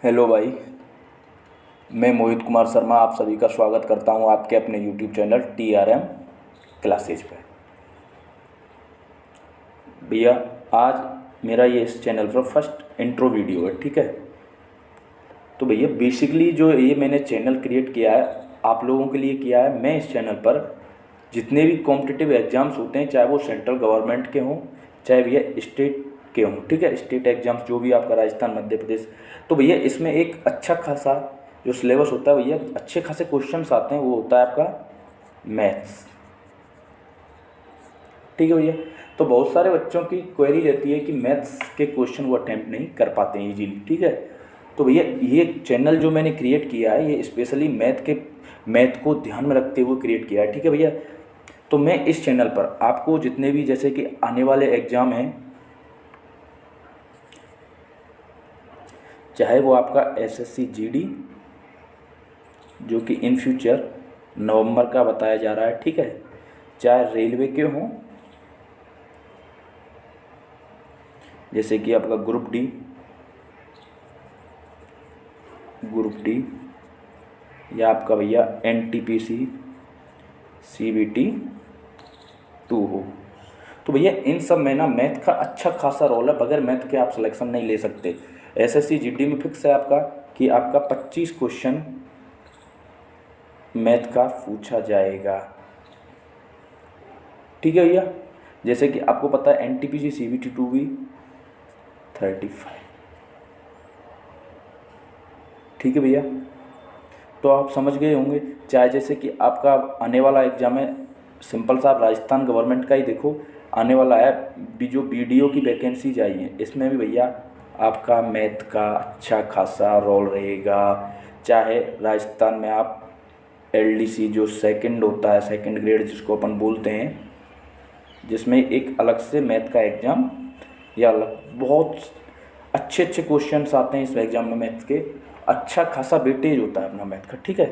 Hello भाई। मैं मोहित कुमार शर्मा आप सभी का स्वागत करता हूं आपके अपने यूट्यूब चैनल TRM क्लासेज पे। भैया, आज मेरा ये इस चैनल पर फर्स्ट इंट्रो वीडियो है, ठीक है। तो भैया बेसिकली जो ये मैंने चैनल क्रिएट किया है आप लोगों के लिए किया है। मैं इस चैनल पर जितने भी कॉम्पिटिटिव एग्ज़ाम्स होते हैं, चाहे वो सेंट्रल गवर्नमेंट के हों चाहे भैया स्टेट के हों, ठीक है, स्टेट एग्ज़ाम्स जो भी आपका राजस्थान मध्य प्रदेश, तो भैया इसमें एक अच्छा खासा जो सिलेबस होता है भैया, अच्छे खासे क्वेश्चंस आते हैं, वो होता है आपका मैथ्स, ठीक है भैया। तो बहुत सारे बच्चों की क्वेरी रहती है कि मैथ्स के क्वेश्चन वो अटैम्प्ट नहीं कर पाते हैं इजीली, ठीक है। तो भैया ये चैनल जो मैंने क्रिएट किया है ये स्पेशली मैथ को ध्यान में रखते हुए क्रिएट किया है, ठीक है भैया। तो मैं इस चैनल पर आपको जितने भी जैसे कि आने वाले एग्ज़ाम हैं, चाहे वो आपका SSC GD जो कि इन फ्यूचर नवंबर का बताया जा रहा है, ठीक है, चाहे रेलवे के हों जैसे कि आपका ग्रुप डी या आपका भैया NTPC CBT 2 हो, तो भैया इन सब में ना मैथ का अच्छा खासा रोल है। बगैर मैथ के आप सिलेक्शन नहीं ले सकते। SSC GD में फिक्स है आपका कि आपका 25 क्वेश्चन मैथ का पूछा जाएगा, ठीक है भैया। जैसे कि आपको पता है NTPC CBT 2 भी 35, ठीक है भैया। तो आप समझ गए होंगे। चाहे जैसे कि आपका आने वाला एग्ज़ाम है सिंपल सा, आप राजस्थान गवर्नमेंट का ही देखो, आने वाला है जो BDO की वैकेंसीज आई हैं, इसमें भी भैया आपका मैथ का अच्छा खासा रोल रहेगा। चाहे राजस्थान में आप LDC जो सेकंड होता है, सेकंड ग्रेड जिसको अपन बोलते हैं, जिसमें एक अलग से मैथ का एग्ज़ाम या अलग बहुत अच्छे अच्छे क्वेश्चंस आते हैं इस एग्ज़ाम में, मैथ्स के अच्छा खासा वेटेज होता है अपना मैथ का, ठीक है।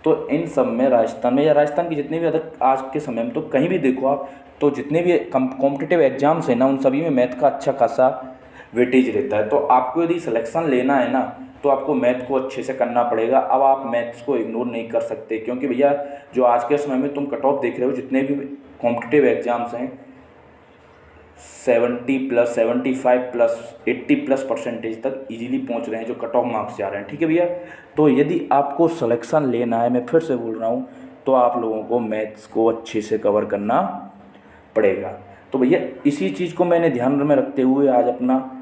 तो इन सब में राजस्थान में या राजस्थान की जितने भी अदर आज के समय में तो कहीं भी देखो आप, तो जितने भी कॉम्पिटिटिव एग्जाम्स हैं ना उन सभी में मैथ का अच्छा खासा वेटेज रहता है। तो आपको यदि सिलेक्शन लेना है ना तो आपको मैथ को अच्छे से करना पड़ेगा। अब आप मैथ्स को इग्नोर नहीं कर सकते, क्योंकि भैया जो आज के समय में तुम कट ऑफ देख रहे हो, जितने भी कॉम्पिटिटिव एग्जाम्स हैं 70+, 75+, 80+ परसेंटेज तक इजीली पहुंच रहे हैं जो कट ऑफ मार्क्स जा रहे हैं, ठीक है भैया। तो यदि आपको सिलेक्शन लेना है, मैं फिर से बोल रहा हूं, तो आप लोगों को मैथ्स को अच्छे से कवर करना पड़ेगा। तो भैया इसी चीज़ को मैंने ध्यान में रखते हुए आज अपना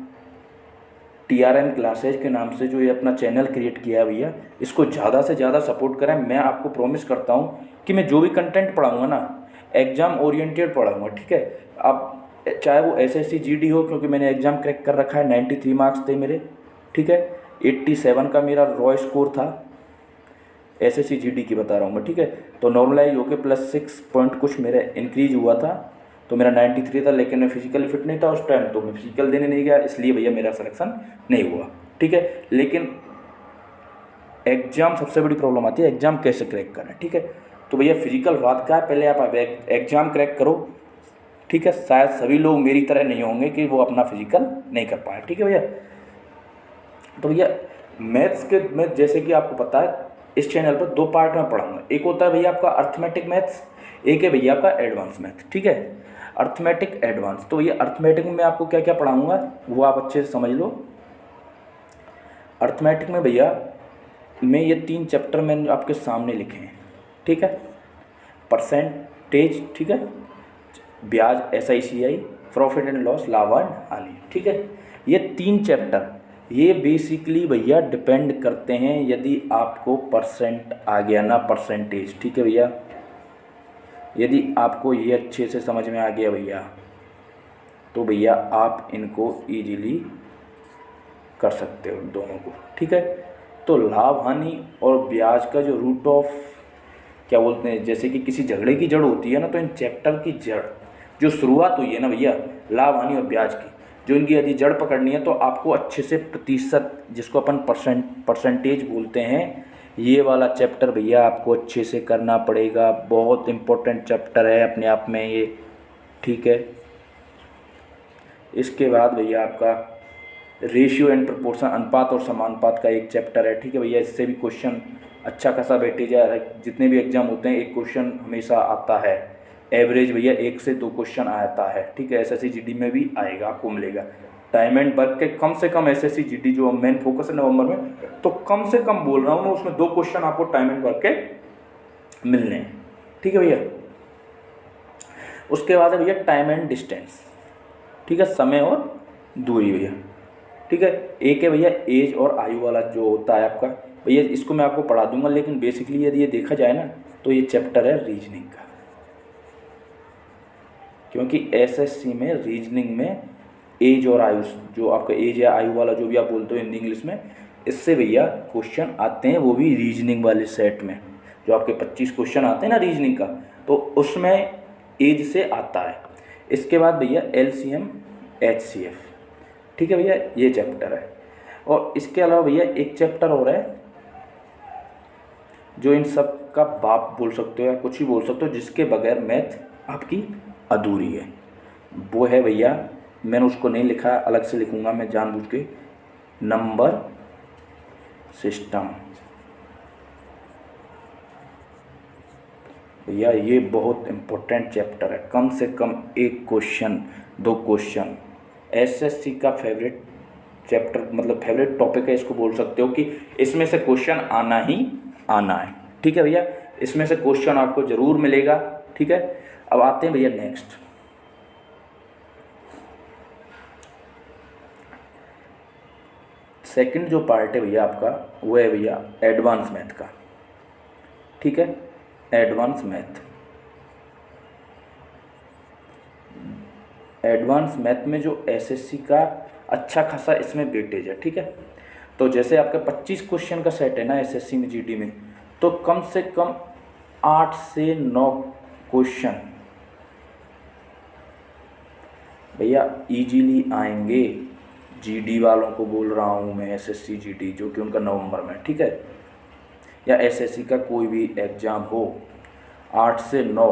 TRM क्लासेज के नाम से जो ये अपना चैनल क्रिएट किया है भैया, इसको ज़्यादा से ज़्यादा सपोर्ट करें। मैं आपको प्रॉमिस करता हूँ कि मैं जो भी कंटेंट पढ़ाऊँगा ना एग्ज़ाम ओरिएंटेड पढ़ाऊँगा, ठीक है। अब चाहे वो SSC GD हो, क्योंकि मैंने एग्ज़ाम क्रैक कर रखा है, 93 मार्क्स थे मेरे, ठीक है, 87 का मेरा रॉ स्कोर था, SSC GD की बता रहा हूँ मैं, ठीक है। तो नॉर्मलाइज होकर +6 पॉइंट कुछ मेरा इंक्रीज हुआ था, तो मेरा 93 था, लेकिन मैं फिजिकली फिट नहीं था उस टाइम, तो मैं फिजिकल देने नहीं गया, इसलिए भैया मेरा सिलेक्शन नहीं हुआ, ठीक है। लेकिन एग्ज़ाम सबसे बड़ी प्रॉब्लम आती है, एग्ज़ाम कैसे क्रैक करें, ठीक है। तो भैया फिजिकल बात का है, पहले आप एग्ज़ाम क्रैक करो, ठीक है। शायद सभी लोग मेरी तरह नहीं होंगे कि वो अपना फिजिकल नहीं कर पाए, ठीक है भैया। तो भैया मैथ्स के में जैसे कि आपको पता है इस चैनल पर 2 पार्ट में पढ़ाऊंगा। एक होता है भैया आपका अर्थमेटिक मैथ्स, एक है भैया आपका एडवांस मैथ, ठीक है, अर्थमेटिक एडवांस। तो भैया अर्थमेटिक में आपको क्या क्या पढ़ाऊंगा वो आप अच्छे से समझ लो। अर्थमेटिक में भैया मैं ये 3 चैप्टर मैंने आपके सामने लिखे हैं, ठीक है। परसेंटेज, ठीक है, ब्याज SICI, प्रॉफिट एंड लॉस, लाभ एंड हानि, ठीक है। ये 3 चैप्टर ये बेसिकली भैया डिपेंड करते हैं यदि आपको परसेंट आ गया ना, परसेंटेज, ठीक है भैया। यदि आपको ये अच्छे से समझ में आ गया भैया तो भैया आप इनको इजीली कर सकते हो दोनों को, ठीक है। तो लाभ हानि और ब्याज का जो रूट ऑफ क्या बोलते हैं, जैसे कि किसी झगड़े की जड़ होती है ना, तो इन चैप्टर की जड़ जो शुरुआत हुई है ना भैया लाभ हानि और ब्याज की, जो इनकी यदि जड़ पकड़नी है तो आपको अच्छे से प्रतिशत, जिसको अपन परसेंटेज बोलते हैं, ये वाला चैप्टर भैया आपको अच्छे से करना पड़ेगा। बहुत इम्पोर्टेंट चैप्टर है अपने आप में ये, ठीक है। इसके बाद भैया आपका रेशियो एंड प्रोपोर्शन, अनुपात और समानुपात का एक चैप्टर है, ठीक है भैया। इससे भी क्वेश्चन अच्छा खासा वेटेज है, जितने भी एग्जाम होते हैं एक क्वेश्चन हमेशा आता है, एवरेज भैया 1 से 2 क्वेश्चन आता है, ठीक है। एसएससी जीडी में भी आएगा, आपको मिलेगा। टाइम एंड वर्क के कम से कम एसएससी जीडी जो मेन फोकस है नवंबर में, तो कम से कम बोल रहा हूँ मैं, उसमें 2 क्वेश्चन आपको टाइम एंड वर्क के मिलने हैं, ठीक है भैया। उसके बाद है भैया टाइम एंड डिस्टेंस, ठीक है, समय और दूरी भैया, ठीक है। एक है भैया एज और आयु वाला जो होता है आपका, भैया इसको मैं आपको पढ़ा दूंगा, लेकिन बेसिकली यदि ये देखा जाए ना तो ये चैप्टर है रीजनिंग का, क्योंकि एसएससी में रीजनिंग में एज और आयु, जो आपका एज या आयु वाला जो भी आप बोलते हो हिंदी इंग्लिश में, इससे भैया क्वेश्चन आते हैं, वो भी रीजनिंग वाले सेट में। जो आपके 25 क्वेश्चन आते हैं ना रीजनिंग का, तो उसमें एज से आता है। इसके बाद भैया एलसीएम एचसीएफ, ठीक है भैया, ये चैप्टर है। और इसके अलावा भैया एक चैप्टर और है जो इन सब का बाप बोल सकते हो या कुछ ही बोल सकते हो, जिसके बगैर मैथ आपकी अधूरी है, वो है भैया, मैंने उसको नहीं लिखा, अलग से लिखूंगा मैं जानबूझ के, नंबर सिस्टम। भैया ये बहुत इम्पोर्टेंट चैप्टर है, कम से कम 1 क्वेश्चन 2 क्वेश्चन एसएससी का फेवरेट चैप्टर, मतलब फेवरेट टॉपिक है, इसको बोल सकते हो कि इसमें से क्वेश्चन आना ही आना है, ठीक है भैया। इसमें से क्वेश्चन आपको जरूर मिलेगा, ठीक है। अब आते हैं भैया नेक्स्ट, सेकंड जो पार्ट है भैया आपका, वो है भैया एडवांस मैथ का, ठीक है। एडवांस मैथ, एडवांस मैथ में जो एसएससी का अच्छा खासा इसमें वेटेज है, ठीक है। तो जैसे आपका 25 क्वेश्चन का सेट है ना एसएससी में जीडी में, तो कम से कम 8 से 9 क्वेश्चन भैया इजीली आएंगे। जीडी वालों को बोल रहा हूँ मैं, एसएससी जीडी जो कि उनका नवंबर में, ठीक है, या एसएससी का कोई भी एग्ज़ाम हो, 8 से 9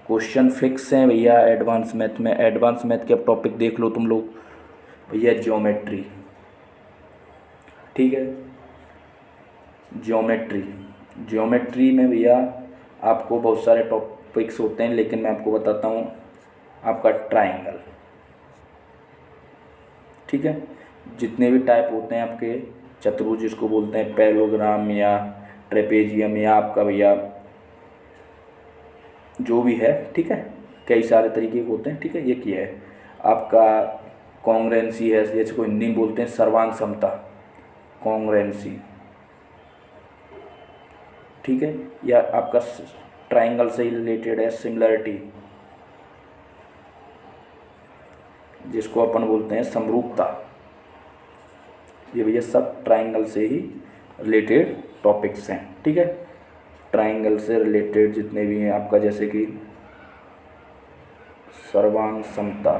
क्वेश्चन फिक्स हैं भैया एडवांस मैथ में। एडवांस मैथ के अब टॉपिक देख लो तुम लोग भैया, ज्योमेट्री, ठीक है, ज्योमेट्री। ज्योमेट्री में भैया आपको बहुत सारे टॉपिक्स होते हैं, लेकिन मैं आपको बताता हूँ, आपका ट्राइंगल, ठीक है, जितने भी टाइप होते हैं आपके, चतुर्भुज जिसको बोलते हैं, पैरेललोग्राम या ट्रेपेजियम, या आपका भैया जो भी है, ठीक है, कई सारे तरीके के होते हैं, ठीक है। ये किया है आपका कॉन्ग्रुएंसी है, जैसे को हिंदी में बोलते हैं सर्वांग समता, कॉन्ग्रुएंसी, ठीक है, या आपका ट्राइंगल से ही रिलेटेड है सिमिलरिटी, जिसको अपन बोलते हैं समरूपता। ये भैया सब ट्राइंगल से ही रिलेटेड टॉपिक्स हैं, ठीक है। ट्राइंगल से रिलेटेड जितने भी हैं आपका, जैसे कि सर्वांग समता,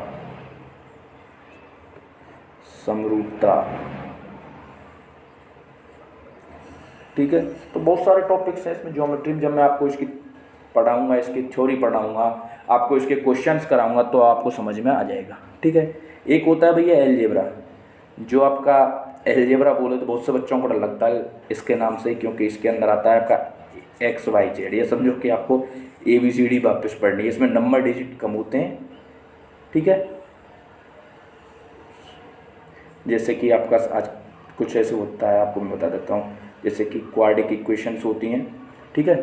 समरूपता, ठीक है। तो बहुत सारे टॉपिक्स हैं इसमें ज्योमेट्री में। जब मैं आपको इसकी पढ़ाऊंगा, इसकी थ्योरी पढ़ाऊंगा, आपको इसके क्वेश्चंस कराऊंगा, तो आपको समझ में आ जाएगा, ठीक है। एक होता है भैया एलजेब्रा, जो आपका एलजेब्रा बोले तो बहुत से बच्चों को डर लगता है इसके नाम से, क्योंकि इसके अंदर आता है आपका एक्स वाई जेड। ये समझो कि आपको ABCD वापस पढ़नी है, इसमें नंबर डिजिट कम होते हैं, ठीक है। जैसे कि आपका आज कुछ ऐसे होता है, आपको मैं बता देता हूँ, जैसे कि क्वाड्रेटिक इक्वेशंस होती हैं, ठीक है।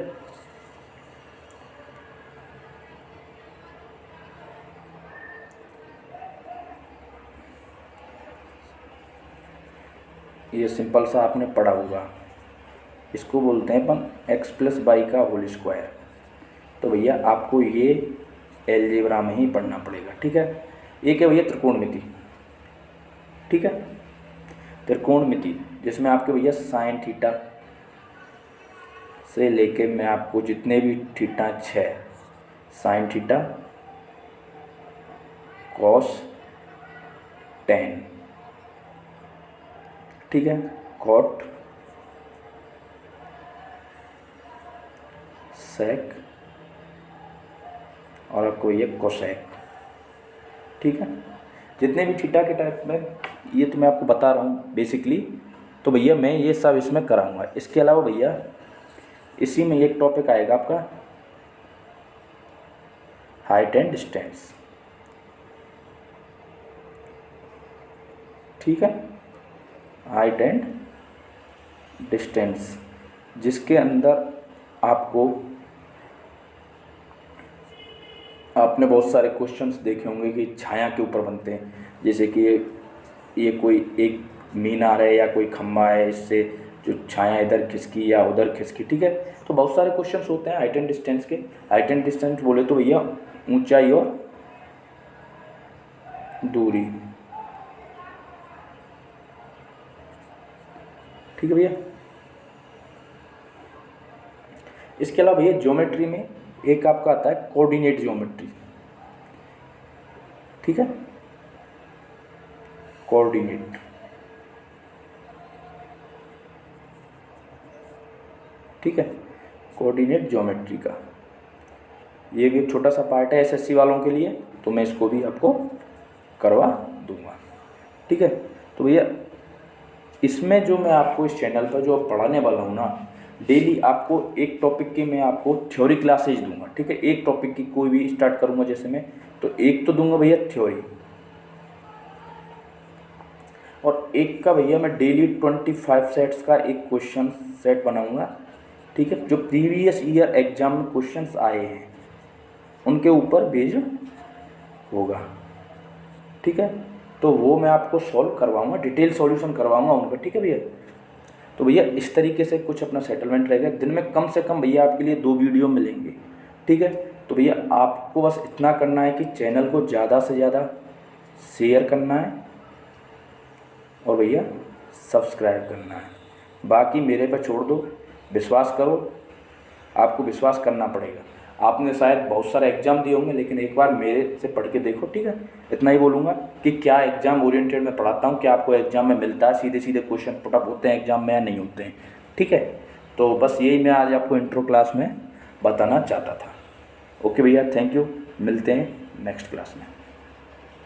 ये सिंपल सा आपने पढ़ा होगा, इसको बोलते हैं अपन x+y का होल स्क्वायर। तो भैया आपको ये एलजेब्रा में ही पढ़ना पड़ेगा, ठीक है। एक है भैया त्रिकोणमिति, ठीक है, त्रिकोणमिति, जिसमें आपके भैया साइन थीटा से लेके मैं आपको जितने भी थीटा 6, साइन थीटा, कॉस 10, ठीक है, कॉट, सेक, और आपको ये कोसेक, ठीक है। जितने भी थीटा के टाइप में ये तो मैं आपको बता रहा हूँ बेसिकली। तो भैया मैं ये सब इसमें कराऊंगा। इसके अलावा भैया इसी में एक टॉपिक आएगा आपका हाइट एंड डिस्टेंस, ठीक है, हाइट एंड डिस्टेंस, जिसके अंदर आपने बहुत सारे क्वेश्चंस देखे होंगे कि छाया के ऊपर बनते हैं, जैसे कि ये कोई एक मीनार है या कोई खम्बा है, इससे जो छाया इधर खिसकी या उधर खिसकी, ठीक है। तो बहुत सारे क्वेश्चंस होते हैं हाइट एंड डिस्टेंस के। हाइट एंड डिस्टेंस बोले तो भैया ऊंचाई और दूरी, ठीक है भैया। इसके अलावा भैया ज्योमेट्री में एक आपका आता है कोऑर्डिनेट ज्योमेट्री, ठीक है, कोऑर्डिनेट, ठीक है, कोऑर्डिनेट ज्योमेट्री का ये भी एक छोटा सा पार्ट है एसएससी वालों के लिए, तो मैं इसको भी आपको करवा दूंगा, ठीक है। तो भैया इसमें जो मैं आपको इस चैनल पर जो पढ़ाने वाला हूँ ना, डेली आपको एक टॉपिक की मैं आपको थ्योरी क्लासेज दूंगा, ठीक है। एक टॉपिक की कोई भी स्टार्ट करूंगा जैसे मैं, तो एक तो दूंगा भैया थ्योरी, और एक का भैया मैं डेली 25 सेट्स का एक क्वेश्चन सेट बनाऊंगा, ठीक है, जो प्रीवियस ईयर एग्जाम में क्वेश्चंस आए हैं उनके ऊपर बेस्ड होगा, ठीक है। तो वो मैं आपको सॉल्व करवाऊंगा, डिटेल सॉल्यूशन करवाऊंगा उनका, ठीक है भैया। तो भैया इस तरीके से कुछ अपना सेटलमेंट रहेगा। दिन में कम से कम भैया आपके लिए 2 वीडियो मिलेंगे, ठीक है। तो भैया आपको बस इतना करना है कि चैनल को ज़्यादा से ज़्यादा शेयर करना है और भैया सब्सक्राइब करना है, बाकी मेरे पर छोड़ दो। विश्वास करो, आपको विश्वास करना पड़ेगा। आपने शायद बहुत सारे एग्जाम दिए होंगे, लेकिन एक बार मेरे से पढ़ के देखो, ठीक है। इतना ही बोलूँगा कि क्या एग्जाम ओरिएंटेड में पढ़ाता हूँ, क्या आपको एग्जाम में मिलता है सीधे सीधे क्वेश्चन पुटअप होते हैं एग्जाम में या नहीं होते हैं, ठीक है। तो बस यही मैं आज आपको इंट्रो क्लास में बताना चाहता था। ओके भैया, थैंक यू, मिलते हैं नेक्स्ट क्लास में।